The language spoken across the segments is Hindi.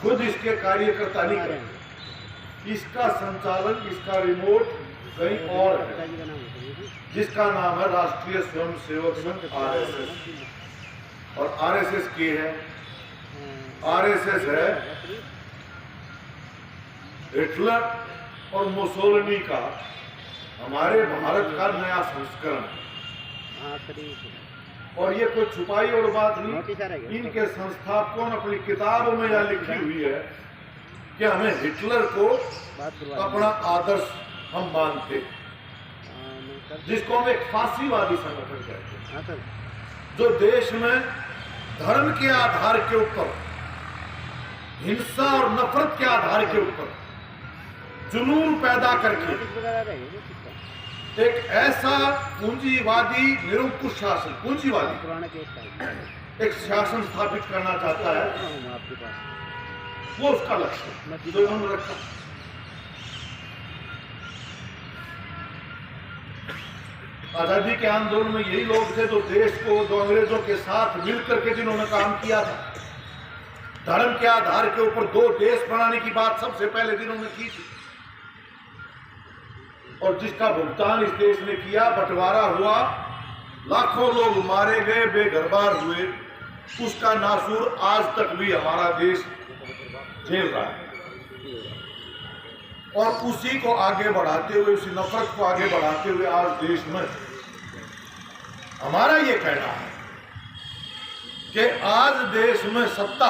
खुद इसके कार्यकर्ता नहीं करते। इसका संचालन, इसका रिमोट कहीं और है, जिसका नाम है राष्ट्रीय स्वयंसेवक संघ RSS। और RSS की है, RSS है हिटलर और मुसोलिनी का, हमारे भारत का नया संस्करण। और ये कोई छुपाई और बात नहीं, इनके संस्थापकों ने अपनी किताबों में यह लिखी हुई है कि हमें हिटलर को अपना आदर्श हम मानते, जिसको हम एक फांसीवादी संगठन कहते हैं, जो देश में धर्म के आधार के ऊपर, हिंसा और नफरत के आधार के ऊपर जुनून पैदा करके एक ऐसा पूंजीवादी निरंकुश शासन, पूंजीवादी एक शासन स्थापित करना चाहता है, वो उसका लक्ष्य जो उन्होंने रखा। आजादी के आंदोलन में यही लोग थे जो देश को, जो अंग्रेजों के साथ मिलकर के जिन्होंने काम किया था, धर्म के आधार के ऊपर दो देश बनाने की बात सबसे पहले जिन्होंने की थी, और जिसका भुगतान इस देश ने किया। बंटवारा हुआ, लाखों लोग मारे गए, बेघरबार हुए, उसका नासूर आज तक भी हमारा देश झेल रहा है। और उसी को आगे बढ़ाते हुए, उसी नफरत को आगे बढ़ाते हुए आज देश में हमारा ये कहना है कि आज देश में सत्ता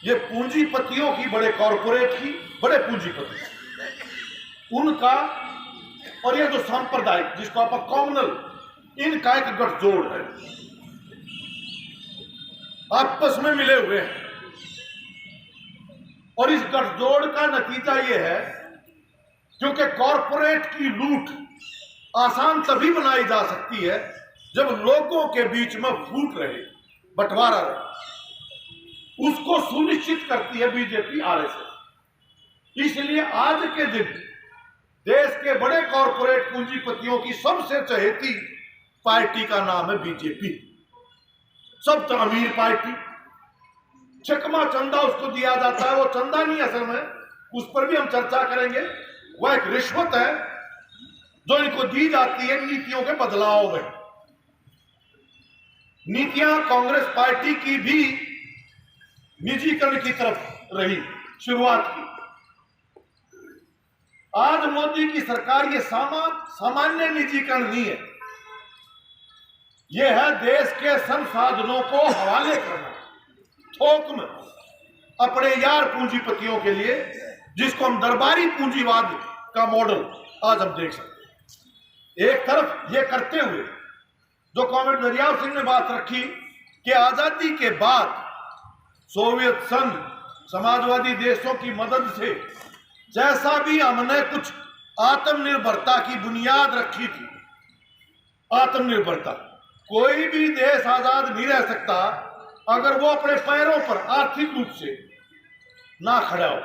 ये पूंजीपतियों की, बड़े कॉरपोरेट की, बड़े पूंजीपति उनका, और ये जो सांप्रदायिक, जिसको आप कॉमनल, इनका एक गठजोड़ है, आपस में मिले हुए हैं। और इस गठजोड़ का नतीजा यह है, क्योंकि कॉरपोरेट की लूट आसान तभी बनाई जा सकती है जब लोगों के बीच में फूट रहे, बंटवारा रहे, उसको सुनिश्चित करती है बीजेपी, RSS। इसलिए आज के दिन देश के बड़े कॉरपोरेट पूंजीपतियों की सबसे चहेती पार्टी का नाम है बीजेपी। सबसे अमीर पार्टी, चकमा चंदा उसको दिया जाता है, वो चंदा नहीं असल में, उस पर भी हम चर्चा करेंगे, वह एक रिश्वत है जो इनको दी जाती है नीतियों के बदलाव में। नीतियां कांग्रेस पार्टी की भी निजीकरण की तरफ रही, शुरुआत की। आज मोदी की सरकार ये सामान्य निजीकरण नहीं है, यह है देश के संसाधनों को हवाले करना थोक में अपने यार पूंजीपतियों के लिए, जिसको हम दरबारी पूंजीवाद का मॉडल आज हम देख सकते हैं। एक तरफ ये करते हुए जो कॉमरेड दरियाव सिंह ने बात रखी कि आजादी के बाद सोवियत संघ, समाजवादी देशों की मदद से जैसा भी हमने कुछ आत्मनिर्भरता की बुनियाद रखी थी, आत्मनिर्भरता, कोई भी देश आजाद नहीं रह सकता अगर वो अपने पैरों पर आर्थिक रूप से ना खड़ा हो।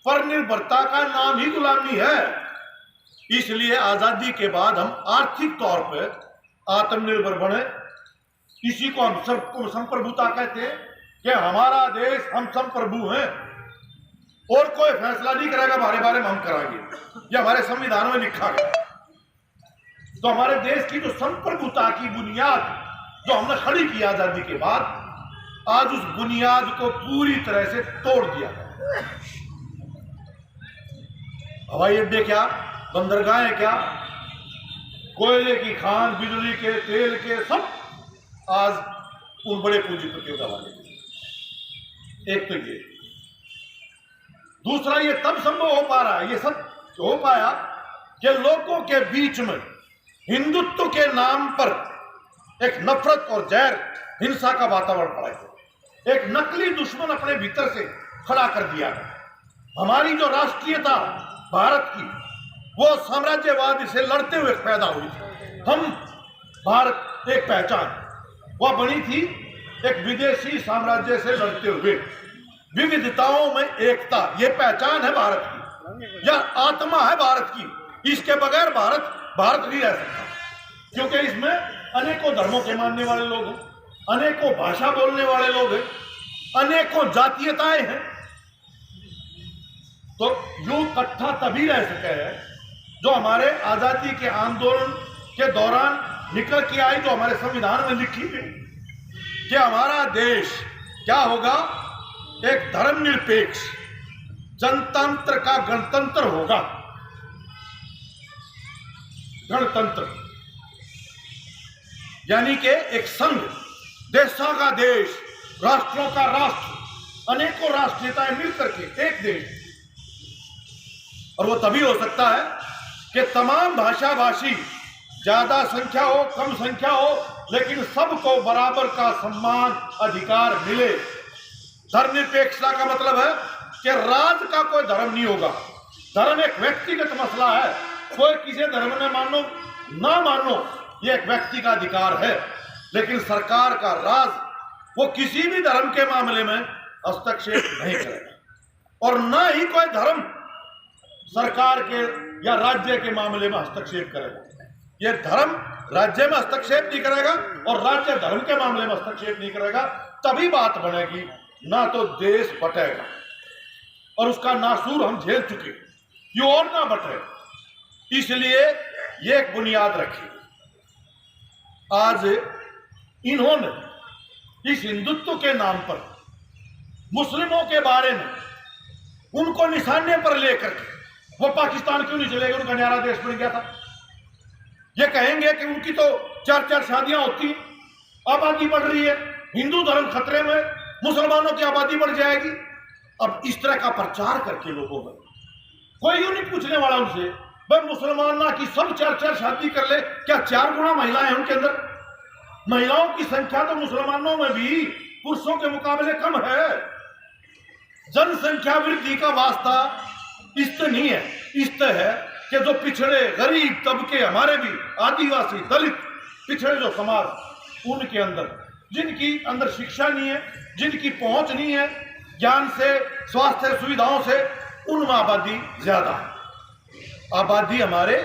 परनिर्भरता का नाम ही गुलामी है। इसलिए आजादी के बाद हम आर्थिक तौर पर आत्मनिर्भर बने। इसी को हम संप्रभुता कहते हैं कि हमारा देश, हम संप्रभु हैं और कोई फैसला नहीं करेगा हमारे बारे में, हम कराएंगे, यह हमारे संविधान में लिखा गया। तो हमारे देश की जो संप्रभुता की बुनियाद जो हमने खड़ी की आजादी के बाद, आज उस बुनियाद को पूरी तरह से तोड़ दिया। हवाई अड्डे क्या, बंदरगाहें क्या, कोयले की खान, बिजली के, तेल के, सब आज उन बड़े पूंजीपतियों का हवाले। एक तो ये, दूसरा ये तब संभव हो पा रहा है, ये सब हो पाया कि लोगों के बीच में हिंदुत्व के नाम पर एक नफरत और जहर, हिंसा का वातावरण पड़ा है। एक नकली दुश्मन अपने भीतर से खड़ा कर दिया है। हमारी जो राष्ट्रीयता भारत की, वो साम्राज्यवाद से लड़ते हुए पैदा हुई थी। हम भारत एक पहचान वह बनी थी एक विदेशी साम्राज्य से लड़ते हुए। विविधताओं में एकता, ये पहचान है भारत की, यह आत्मा है भारत की। इसके बगैर भारत नहीं रह सकता, क्योंकि इसमें अनेकों धर्मों के मानने वाले लोग हैं, अनेकों भाषा बोलने वाले लोग हैं, अनेकों जातीयताएं हैं। तो यूं इकट्ठा तभी रह सके है जो हमारे आजादी के आंदोलन के दौरान निकल के आई, जो हमारे संविधान में लिखी गई कि हमारा देश क्या होगा, एक धर्मनिरपेक्ष जनतंत्र का गणतंत्र होगा। गणतंत्र यानी कि एक संघ, देशों का देश, राष्ट्रों का राष्ट्र, अनेकों राष्ट्रीयताएं मिलकर के एक देश। और वो तभी हो सकता है कि तमाम भाषा भाषी, ज्यादा संख्या हो कम संख्या हो, लेकिन सबको बराबर का सम्मान अधिकार मिले। धर्मनिरपेक्षता का मतलब है कि राज का कोई धर्म नहीं होगा। धर्म एक व्यक्तिगत मसला है, कोई किसी धर्म ने मानो ना मानो, ये एक व्यक्ति का अधिकार है। लेकिन सरकार का राज वो किसी भी धर्म के मामले में हस्तक्षेप नहीं करेगा और ना ही कोई धर्म सरकार के या राज्य के मामले में हस्तक्षेप करेगा। ये धर्म राज्य में हस्तक्षेप नहीं करेगा और राज्य धर्म के मामले में हस्तक्षेप नहीं करेगा, तभी बात बनेगी, ना तो देश बटेगा। और उसका नासूर हम झेल चुके, ये और ना बटे। इसलिए ये एक बुनियाद रखी। आज इन्होंने इस हिंदुत्व के नाम पर मुस्लिमों के बारे में उनको निशाने पर लेकर के वो पाकिस्तान क्यों नहीं चलेगा, उनका न्यारा देश बन गया था। ये कहेंगे कि उनकी तो 4-4 शादियां होती, आबादी बढ़ रही है, हिंदू धर्म खतरे में, मुसलमानों की आबादी बढ़ जाएगी। अब इस तरह का प्रचार करके लोगों में कोई यूं नहीं पूछने वाला उनसे, भाई मुसलमान ना कि सब 4-4 शादी कर ले, क्या 4 गुना महिलाएं हैं उनके अंदर? महिलाओं की संख्या तो मुसलमानों में भी पुरुषों के मुकाबले कम है। जनसंख्या वृद्धि का वास्ता इस्त नहीं है, इस्त है कि जो पिछड़े गरीब तबके, हमारे भी आदिवासी दलित पिछड़े जो समाज, उनके अंदर जिनकी अंदर शिक्षा नहीं है, जिनकी पहुंच नहीं है ज्ञान से, स्वास्थ्य सुविधाओं से, उनमें आबादी ज्यादा है। आबादी हमारे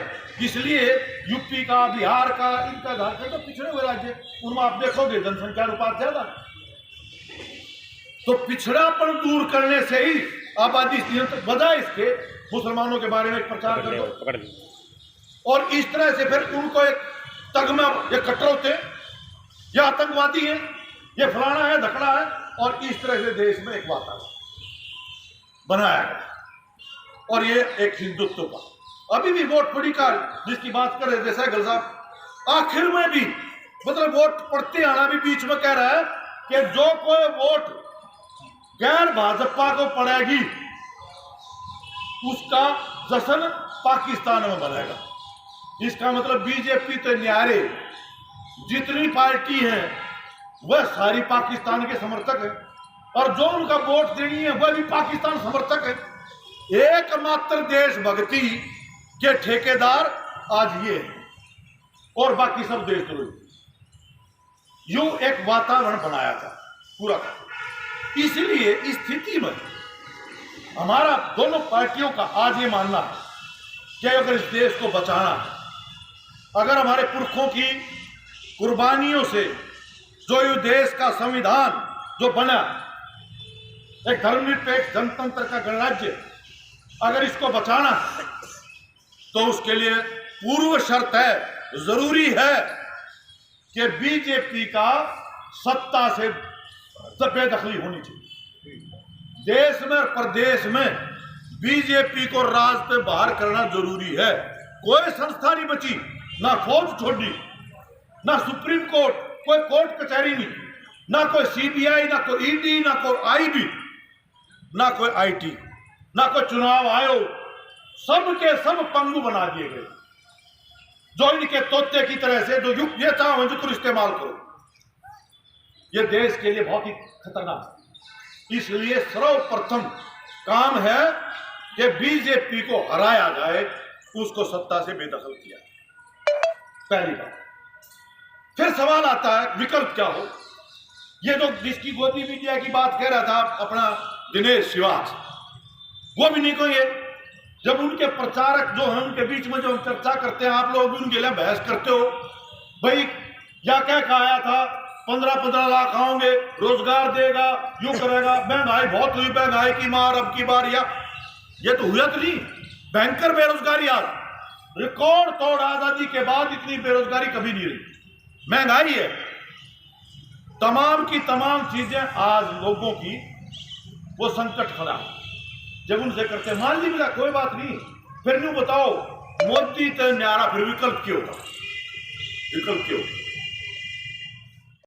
इसलिए यूपी का, बिहार का, इनका झारखंड का पिछड़े हुए राज्य, उनमें आप देखोगे जनसंख्या अनुपात ज्यादा। तो पिछड़ापन दूर करने से ही आबादी बजाय इसके मुसलमानों के बारे में एक प्रचार कर दो और इस तरह से फिर उनको एक तगमा, ये कट्टर थे, ये आतंकवादी है, ये फलाना है, धकड़ा है, और इस तरह से देश में एक वातावरण बनाया गया। और ये एक हिंदुत्व का अभी भी वोट पड़ी का जिसकी बात कर रहे थे सहगल साहब, आखिर में भी मतलब वोट पड़ते आना भी बीच में कह रहा है कि जो कोई वोट गैर भाजपा को पड़ेगी उसका जश्न पाकिस्तान में बनेगा। इसका मतलब बीजेपी तो न्यारे जितनी पार्टी है वह सारी पाकिस्तान के समर्थक है और जो उनका वोट देनी है वह भी पाकिस्तान समर्थक है। एकमात्र देशभक्ति के ठेकेदार आज ये है और बाकी सब देशद्रोही। यूं एक वातावरण बनाया था पूरा। इसलिए इस स्थिति में हमारा दोनों पार्टियों का आज ये मानना है कि अगर इस देश को बचाना है, अगर हमारे पुरखों की कुर्बानियों से जो ये देश का संविधान जो बना, एक धर्मनिरपेक्ष जनतंत्र का गणराज्य, अगर इसको बचाना है तो उसके लिए पूर्व शर्त है, जरूरी है कि बीजेपी का सत्ता से बेदखली होनी चाहिए। देश में और प्रदेश में बीजेपी को राज से बाहर करना जरूरी है। कोई संस्था नहीं बची, ना फौज छोड़ी, ना सुप्रीम कोर्ट, कोई कोर्ट कचहरी नहीं, ना कोई सीबीआई, ना कोई ईडी, ना कोई आईबी, ना कोई आईटी, ना कोई चुनाव आयोग, सब के सब पंगु बना दिए गए। जो इनके तोते की तरह से जो युक्त ये चाहो जो इस्तेमाल करो, ये देश के लिए बहुत ही खतरनाक है। इसलिए सर्वप्रथम काम है कि बीजेपी को हराया जाए, उसको सत्ता से बेदखल किया, पहली बात। फिर सवाल आता है विकल्प क्या हो। ये जो जिसकी गोदी मीडिया की बात कह रहा था अपना दिनेश शिवाज, वो भी नहीं कहेंगे। जब उनके प्रचारक जो हैं उनके बीच में जो चर्चा करते हैं, आप लोग भी उनके लिए बहस करते हो, भाई या क्या कहा था 15-15 लाख आओगे, रोजगार देगा, यूं करेगा। महंगाई बहुत हुई, महंगाई की मार अब की बार, या ये तो हुआ तो नहीं। भयंकर बेरोजगारी, आज रिकॉर्ड तोड़ आजादी के बाद इतनी बेरोजगारी कभी नहीं रही। महंगाई है, तमाम की तमाम चीजें आज लोगों की वो संकट खड़ा। जब उनसे करते मान ली मिला कोई बात नहीं, फिर न्यू बताओ मोदी तो न्यारा, फिर विकल्प क्यों होगा, विकल्प क्यों?